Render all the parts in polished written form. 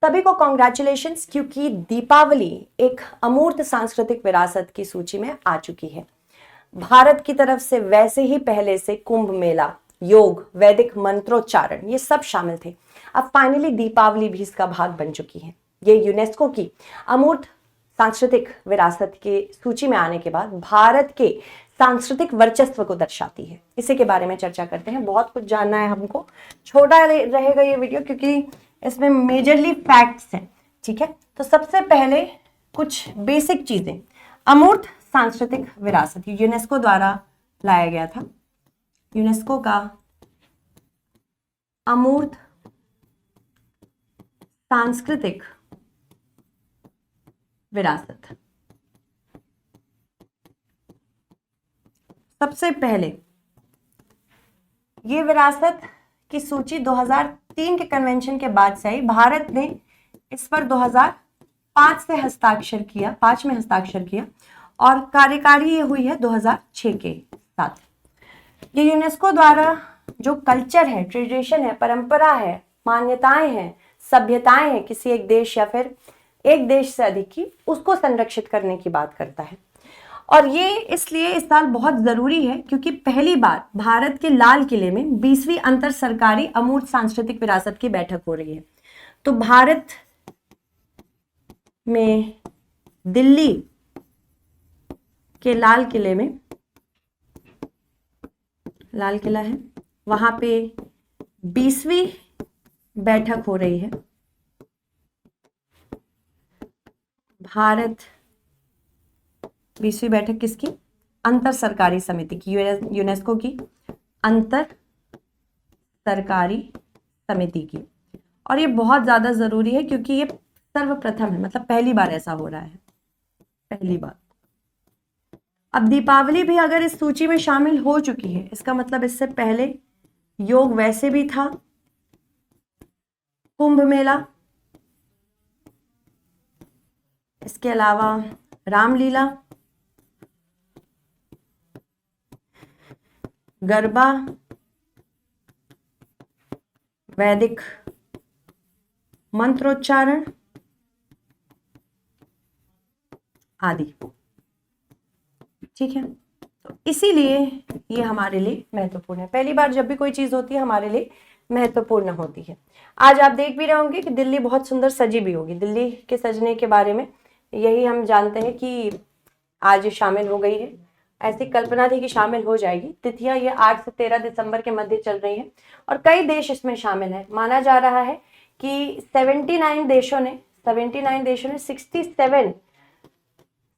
सभी को कॉन्ग्रेचुलेशंस, क्योंकि दीपावली एक अमूर्त सांस्कृतिक विरासत की सूची में आ चुकी है। भारत की तरफ से वैसे ही पहले से कुंभ मेला, योग, वैदिक मंत्रोच्चारण, ये सब शामिल थे। अब फाइनली दीपावली भी इसका भाग बन चुकी है। ये यूनेस्को की अमूर्त सांस्कृतिक विरासत की सूची में आने के बाद भारत के सांस्कृतिक वर्चस्व को दर्शाती है। इसी के बारे में चर्चा करते हैं। बहुत कुछ जानना है हमको, छोटा रहेगा ये वीडियो क्योंकि इसमें मेजरली फैक्ट्स हैं। ठीक है, तो सबसे पहले कुछ बेसिक चीजें। अमूर्त सांस्कृतिक विरासत यूनेस्को द्वारा लाया गया था। यूनेस्को का अमूर्त सांस्कृतिक विरासत, सबसे पहले ये विरासत की सूची 2003 के कन्वेंशन के बाद से आई। भारत ने इस पर 2005 से हस्ताक्षर किया, 5 में हस्ताक्षर किया और कार्यकारी ये हुई है 2006 के साथ। ये यूनेस्को द्वारा जो कल्चर है, ट्रेडिशन है, परंपरा है, मान्यताएं हैं, सभ्यताएं हैं किसी एक देश या फिर एक देश से अधिक की, उसको संरक्षित करने की बात करता है। और ये इसलिए इस साल बहुत जरूरी है क्योंकि पहली बार भारत के लाल किले में 20वीं अंतर सरकारी अमूर्त सांस्कृतिक विरासत की बैठक हो रही है। तो भारत में दिल्ली के लाल किले में, लाल किला है, वहां पे 20वीं बैठक हो रही है। भारत 20वीं बैठक किसकी? अंतर सरकारी समिति की, यूनेस्को की अंतर सरकारी समिति की। और ये बहुत ज्यादा जरूरी है क्योंकि ये सर्वप्रथम है, मतलब पहली बार ऐसा हो रहा है, पहली बार। अब दीपावली भी अगर इस सूची में शामिल हो चुकी है, इसका मतलब इससे पहले योग वैसे भी था, कुंभ मेला, इसके अलावा रामलीला, गरबा, वैदिक मंत्रोच्चारण आदि। ठीक है, तो इसीलिए ये हमारे लिए महत्वपूर्ण है। पहली बार जब भी कोई चीज होती है हमारे लिए महत्वपूर्ण होती है। आज आप देख भी रहे होंगे कि दिल्ली बहुत सुंदर सजी भी होगी। दिल्ली के सजने के बारे में यही हम जानते हैं कि आज शामिल हो गई है, ऐसी कल्पना थी कि शामिल हो जाएगी। तिथियां ये 8 से 13 दिसंबर के मध्य चल रही हैं और कई देश इसमें शामिल हैं। माना जा रहा है कि 79 देशों ने 67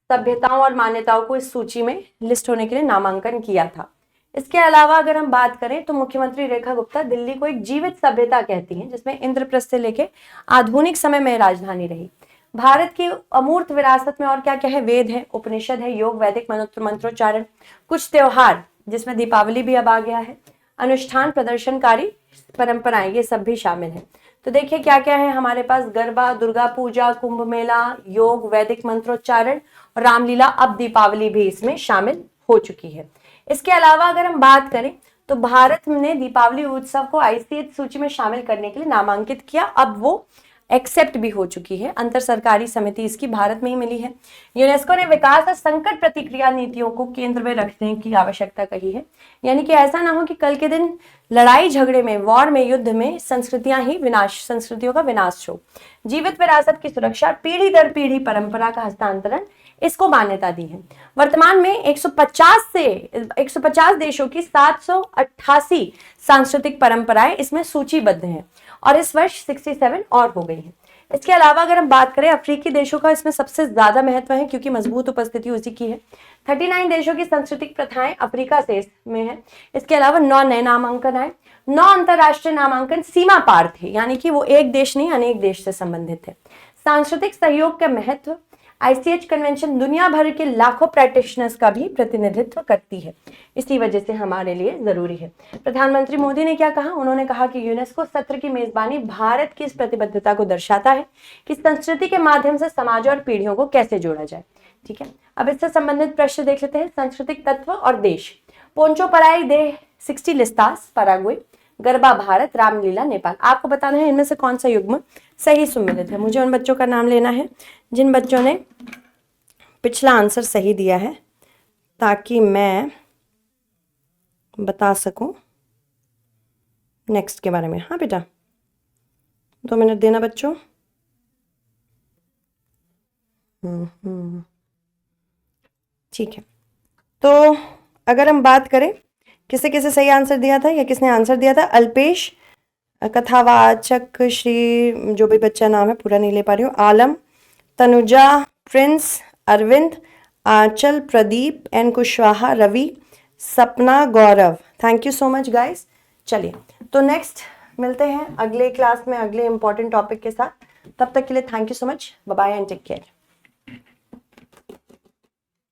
सभ्यताओं और मान्यताओं को इस सूची में लिस्ट होने के लिए नामांकन किया था। इसके अलावा अगर हम बात करें तो मुख्यमंत्री रेखा गुप्ता दिल्ली को एक जीवित सभ्यता कहती हैं, जिसमें इंद्रप्रस्थ से लेके आधुनिक समय में राजधानी रही। भारत की अमूर्त विरासत में और क्या क्या है? वेद है, उपनिषद है, योग, वैदिक मंत्रोच्चारण, कुछ त्योहार जिसमें दीपावली भी अब आ गया है, अनुष्ठान, प्रदर्शनकारी परंपराएं, ये सब भी शामिल है। तो देखिए क्या क्या है हमारे पास: गरबा, दुर्गा पूजा, कुंभ मेला, योग, वैदिक मंत्रोच्चारण, रामलीला, अब दीपावली भी इसमें शामिल हो चुकी है। इसके अलावा अगर हम बात करें तो भारत ने दीपावली उत्सव को ICH सूची में शामिल करने के लिए नामांकित किया। अब वो एक्सेप्ट भी हो चुकी है, अंतर सरकारी समिति इसकी भारत में ही मिली है। यूनेस्को ने विकास और संकट प्रतिक्रिया नीतियों को केंद्र में रखने की आवश्यकता कही है, यानी कि ऐसा ना हो कि कल के दिन लड़ाई झगड़े में, वॉर में, युद्ध में संस्कृतियों का विनाश हो। जीवित विरासत की सुरक्षा, पीढ़ी दर पीढ़ी परंपरा का हस्तांतरण, इसको मान्यता दी है। वर्तमान में 150 देशों की 788 सांस्कृतिक परंपराएं इसमें सूचीबद्ध हैं और इस वर्ष 67 और हो गई है। इसके अलावा अगर हम बात करें अफ्रीकी देशों का, इसमें सबसे ज्यादा महत्व है क्योंकि मजबूत उपस्थिति उसी की है। 39 देशों की सांस्कृतिक प्रथाएं अफ्रीका से में है। इसके अलावा 9 नए नामांकन आए। 9 अंतरराष्ट्रीय नामांकन सीमा पार थे, यानी कि वो एक देश नहीं अनेक देश से संबंधित थे। सांस्कृतिक सहयोग का महत्व, ICH कन्वेंशन दुनिया भर के लाखों प्रैक्टिशनर्स का भी प्रतिनिधित्व करती है, इसी वजह से हमारे लिए जरूरी है। प्रधानमंत्री मोदी ने क्या कहा? उन्होंने कहा कि यूनेस्को सत्र की मेजबानी भारत की इस प्रतिबद्धता को दर्शाता है कि संस्कृति के माध्यम से समाज और पीढ़ियों को कैसे जोड़ा जाए। ठीक है, अब इससे संबंधित प्रश्न देख लेते हैं। सांस्कृतिक तत्व और देश। पोंचो पराई दे 60 लिस्टास, पराग्वे, गरबा भारत, रामलीला नेपाल। आपको बताना है इनमें से कौन सा युग्म सही सुमेलित है। मुझे उन बच्चों का नाम लेना है जिन बच्चों ने पिछला आंसर सही दिया है, ताकि मैं बता सकूं नेक्स्ट के बारे में। हाँ बेटा, 2 मिनट देना बच्चों। ठीक है, तो अगर हम बात करें किसे किसे सही आंसर दिया था या किसने आंसर दिया था, अल्पेश, कथावाचक श्री, जो भी बच्चा नाम है पूरा नहीं ले पा रही हूँ, Alam, Tanuja, Prince, Arvind, Anchal, Pradeep, N Kushwaha, Ravi, Sapna, Gaurav. Thank you so much guys. चलिए, तो नेक्स्ट मिलते हैं अगले क्लास में अगले इंपॉर्टेंट टॉपिक के साथ। तब तक के लिए thank you so much. Bye bye and take care.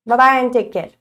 Bye bye and take care.